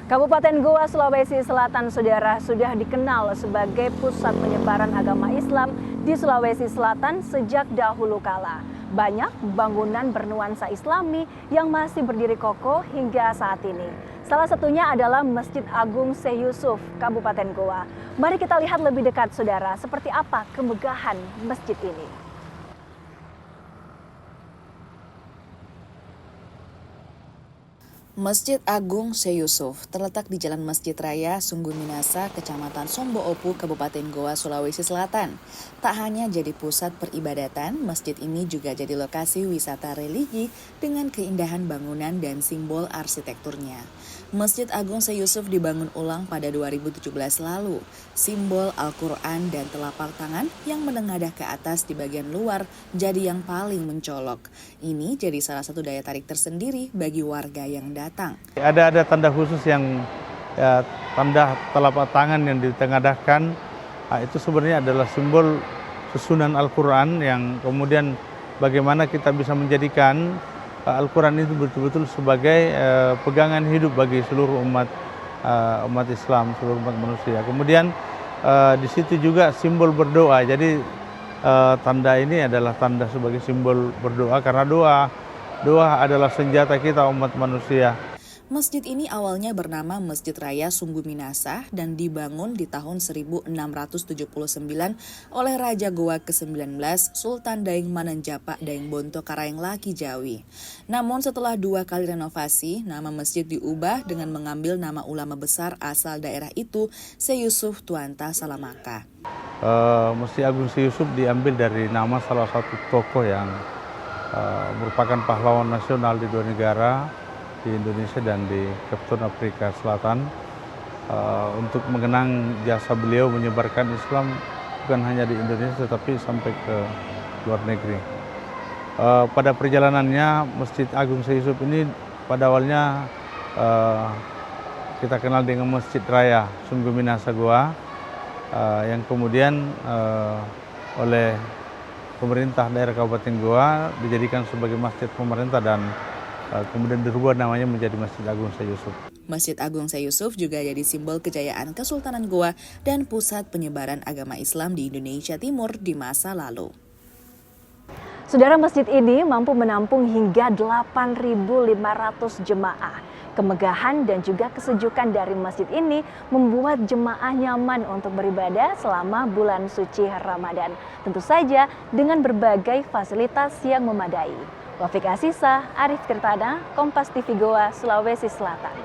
Kabupaten Goa, Sulawesi Selatan, saudara, sudah dikenal sebagai pusat penyebaran agama Islam di Sulawesi Selatan sejak dahulu kala. Banyak bangunan bernuansa Islami yang masih berdiri kokoh hingga saat ini. Salah satunya adalah Masjid Agung Syekh Yusuf, Kabupaten Goa. Mari kita lihat lebih dekat, saudara, seperti apa kemegahan masjid ini. Masjid Agung Syekh Yusuf terletak di Jalan Masjid Raya Sungguh Minasa, Kecamatan Sombo Opu, Kabupaten Goa, Sulawesi Selatan. Tak hanya jadi pusat peribadatan, masjid ini juga jadi lokasi wisata religi dengan keindahan bangunan dan simbol arsitekturnya. Masjid Agung Syekh Yusuf dibangun ulang pada 2017 lalu. Simbol Al-Quran dan telapak tangan yang menengadah ke atas di bagian luar jadi yang paling mencolok. Ini jadi salah satu daya tarik tersendiri bagi warga yang datang. Ada tanda khusus yang tanda telapak tangan yang ditengadahkan, itu sebenarnya adalah simbol susunan Al-Quran yang kemudian bagaimana kita bisa menjadikan Al-Quran itu betul-betul sebagai pegangan hidup bagi seluruh umat Islam, seluruh umat manusia. Kemudian di situ juga simbol berdoa. Jadi tanda ini adalah tanda sebagai simbol berdoa karena doa adalah senjata kita umat manusia. Masjid ini awalnya bernama Masjid Raya Sungguh Minasa dan dibangun di tahun 1679 oleh Raja Goa ke-19 Sultan Daeng Manenjapa Daeng Bonto Karaeng Laki Jawi. Namun setelah 2 kali renovasi, nama masjid diubah dengan mengambil nama ulama besar asal daerah itu, Syekh Yusuf Tuanta Salamaka. Masjid Agung Syekh Yusuf diambil dari nama salah satu tokoh yang merupakan pahlawan nasional di 2 negara, di Indonesia dan di Kepulauan Afrika Selatan, untuk mengenang jasa beliau menyebarkan Islam bukan hanya di Indonesia tetapi sampai ke luar negeri. Pada perjalanannya Masjid Agung Syekh Yusuf ini pada awalnya kita kenal dengan Masjid Raya Sungguh Minasa Goa, yang kemudian oleh pemerintah daerah Kabupaten Goa dijadikan sebagai masjid pemerintah dan kemudian dirubah namanya menjadi Masjid Agung Syekh Yusuf. Masjid Agung Syekh Yusuf juga jadi simbol kejayaan Kesultanan Goa dan pusat penyebaran agama Islam di Indonesia Timur di masa lalu. Saudara, masjid ini mampu menampung hingga 8.500 jemaah. Kemegahan dan juga kesejukan dari masjid ini membuat jemaah nyaman untuk beribadah selama bulan suci Ramadan. Tentu saja dengan berbagai fasilitas yang memadai. Wafiq Asisa, Arif Tirtada, Kompas TV Goa, Sulawesi Selatan.